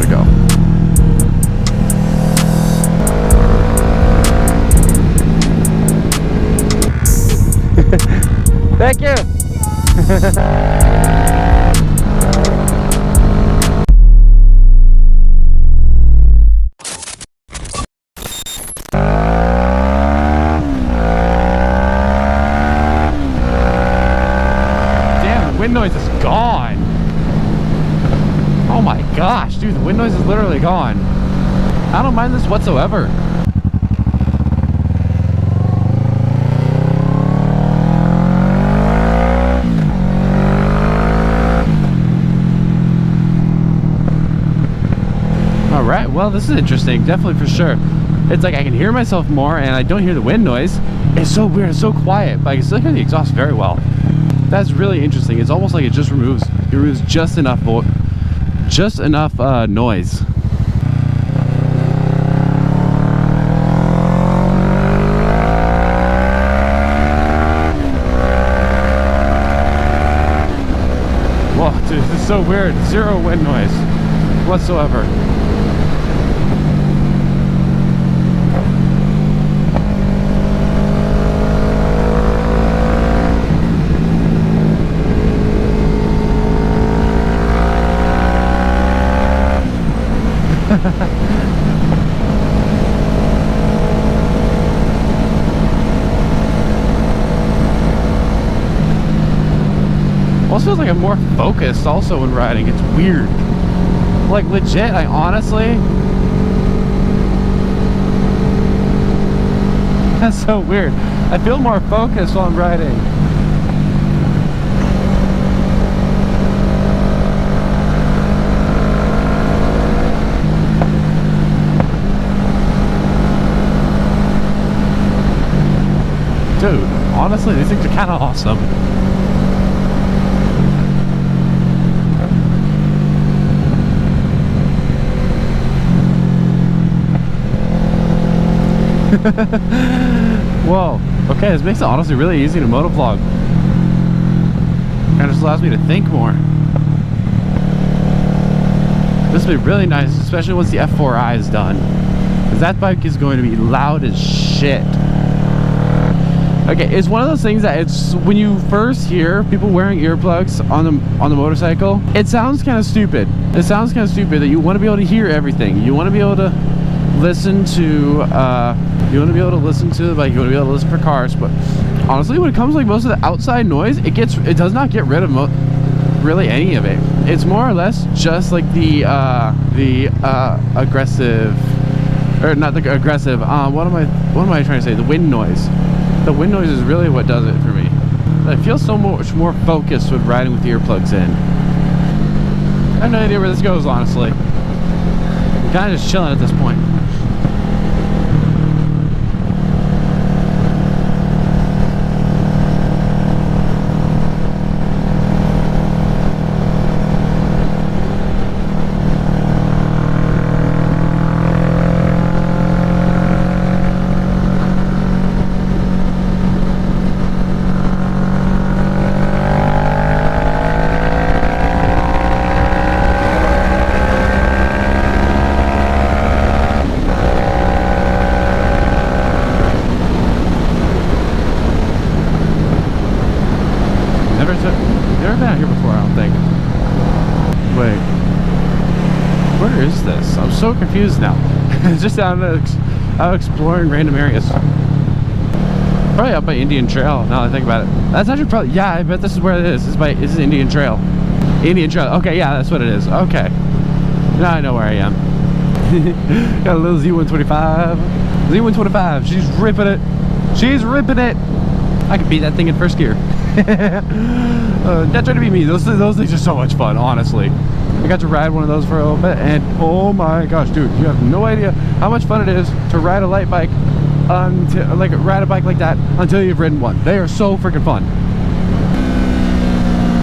gonna go. Thank you. Damn, the wind noise is gone. Oh my gosh, dude, the wind noise is literally gone. I don't mind this whatsoever. Alright, well, this is interesting, definitely for sure. It's like I can hear myself more and I don't hear the wind noise. It's so weird, it's so quiet, but I can still hear the exhaust very well. That's really interesting. It's almost like it just removes just enough noise. Whoa, dude, this is so weird. Zero wind noise whatsoever. Also feels like I'm more focused also when riding. It's weird. Like legit, I honestly, that's so weird. I feel more focused while I'm riding. Dude, honestly, these things are kind of awesome. Whoa, okay, this makes it honestly really easy to motovlog. Kind of just allows me to think more. This will be really nice, especially once the F4i is done, because that bike is going to be loud as shit. Okay, it's one of those things that it's when you first hear people wearing earplugs on the motorcycle, it sounds kind of stupid. It sounds kind of stupid that you want to be able to hear everything. You want to be able to listen to like you want to be able to listen for cars, but honestly when it comes to like most of the outside noise, it does not get rid of really any of it. It's more or less just like the aggressive, or not the aggressive, what am I trying to say, the wind noise. The wind noise is really what does it for me. I feel so much more focused with riding with the earplugs in. I have no idea where this goes, honestly. I'm kind of just chilling at this point. Never been out here before, I don't think. Wait. Where is this? I'm so confused now. It's just out exploring random areas. Probably up by Indian Trail, now that I think about it. That's actually probably, yeah, I bet this is where it is. This is Indian Trail. Indian Trail, okay, yeah, that's what it is. Okay. Now I know where I am. Got a little Z125. Z125, she's ripping it. She's ripping it. I could beat that thing in first gear. Not trying to be me. Those things are so much fun, honestly. I got to ride one of those for a little bit, and oh my gosh, dude, you have no idea how much fun it is to ride a light bike, ride a bike like that until you've ridden one. They are so freaking fun.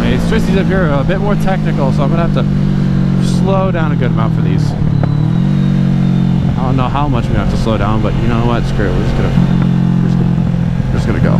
These twisties up here are a bit more technical, so I'm gonna have to slow down a good amount for these. I don't know how much we have to slow down, but you know what? Screw it. We're just gonna go.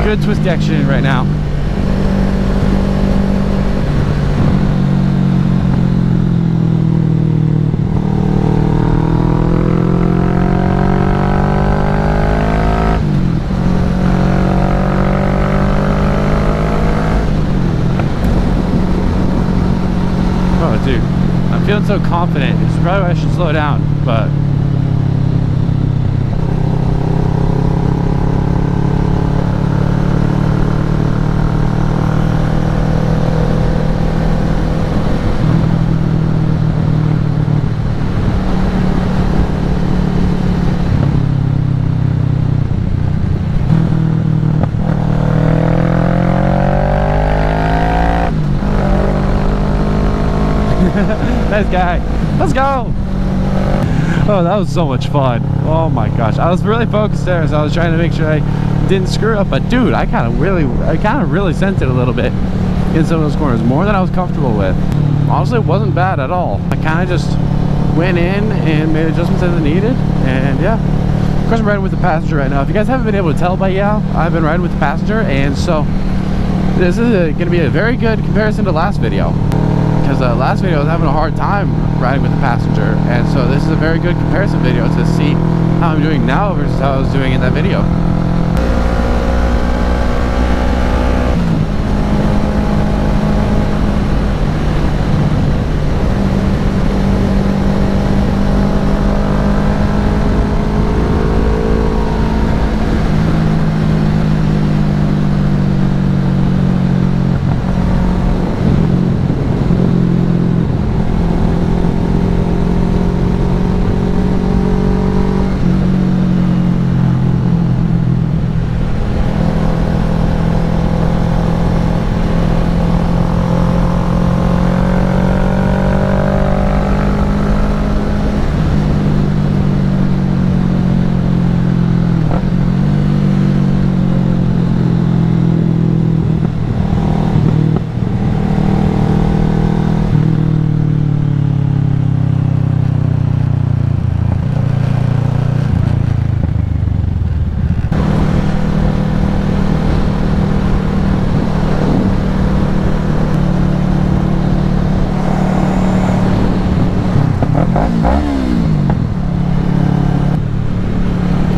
good twisty action right now. Oh, dude, I'm feeling so confident. It's probably why I should slow down, but nice guy. Let's go. Oh, that was so much fun. Oh my gosh, I was really focused there as I was trying to make sure I didn't screw up. But dude, I kind of really sent it a little bit in some of those corners, more than I was comfortable with. Honestly, it wasn't bad at all. I kind of just went in and made adjustments as needed, and yeah. Of course, I'm riding with the passenger right now. If you guys haven't been able to tell by now, I've been riding with the passenger, and so this is going to be a very good comparison to last video. Because last video I was having a hard time riding with the passenger, and so this is a very good comparison video to see how I'm doing now versus how I was doing in that video.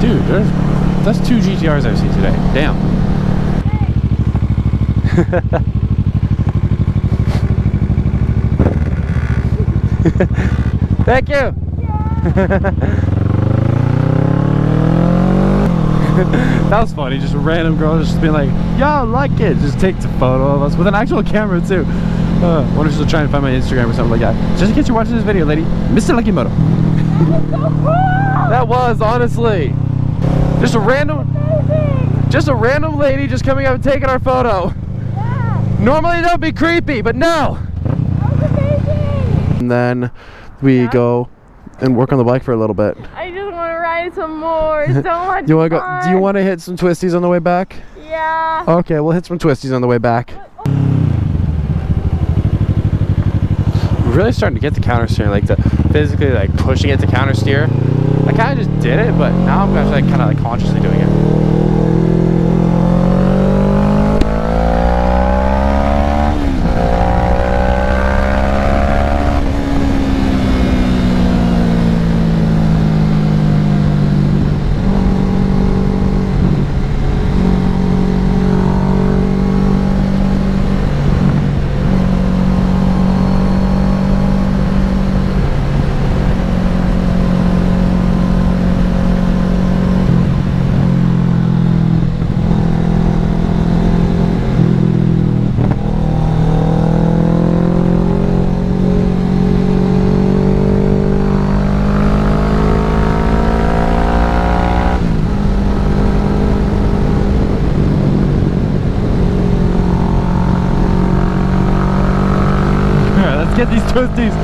Dude, that's 2 GTRs I've seen today. Damn. Thank you. That was funny. Just a random girl just being like, "Yo, I like it." Just takes a photo of us with an actual camera too. Wonder if she'll try and find my Instagram or something like that. Just in case you're watching this video, lady, mr.luckymoto. That was so cool. That was, honestly. Just a random lady just coming up and taking our photo. Yeah. Normally that would be creepy, but no. That was amazing. And then we go and work on the bike for a little bit. I just want to ride some more. It's so much You want to fun. go? Do you want to hit some twisties on the way back? Yeah. Okay, we'll hit some twisties on the way back. We're really starting to get the counter steering, like physically like pushing it to counter steer. I kind of just did it, but now I'm actually kind of like consciously doing it. Get these twisties.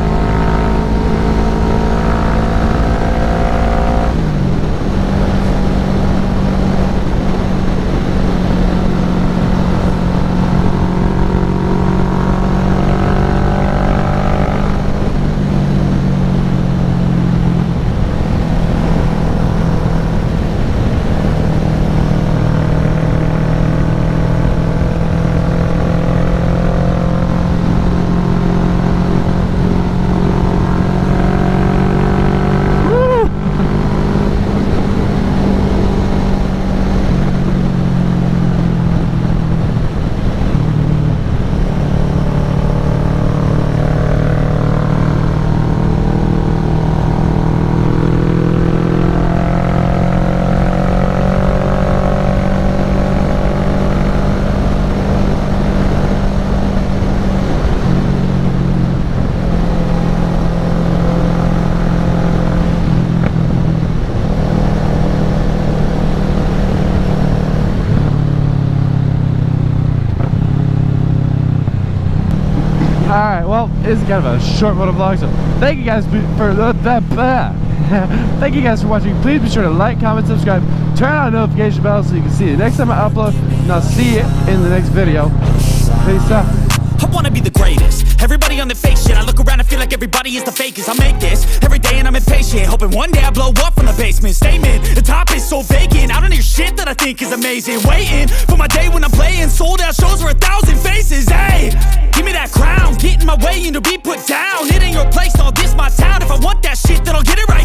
is kind of a short moto vlog. So thank you guys for thank you guys for watching. Please be sure to like, comment, subscribe, turn on the notification bell so you can see the next time I upload, and I'll see you in the next video. Peace out. I wanna be the greatest. Everybody on the fake shit. I look around and feel like everybody is the fakest. I make this every day and I'm impatient, hoping one day I blow up from the basement. Statement, the top is so vacant. I don't hear shit that I think is amazing. Waiting for my day when I'm playing sold out shows for 1,000 faces. Hey, give me that crown, get in my way and to be put down. It ain't your place, no, this my town. If I want that shit, then I'll get it right.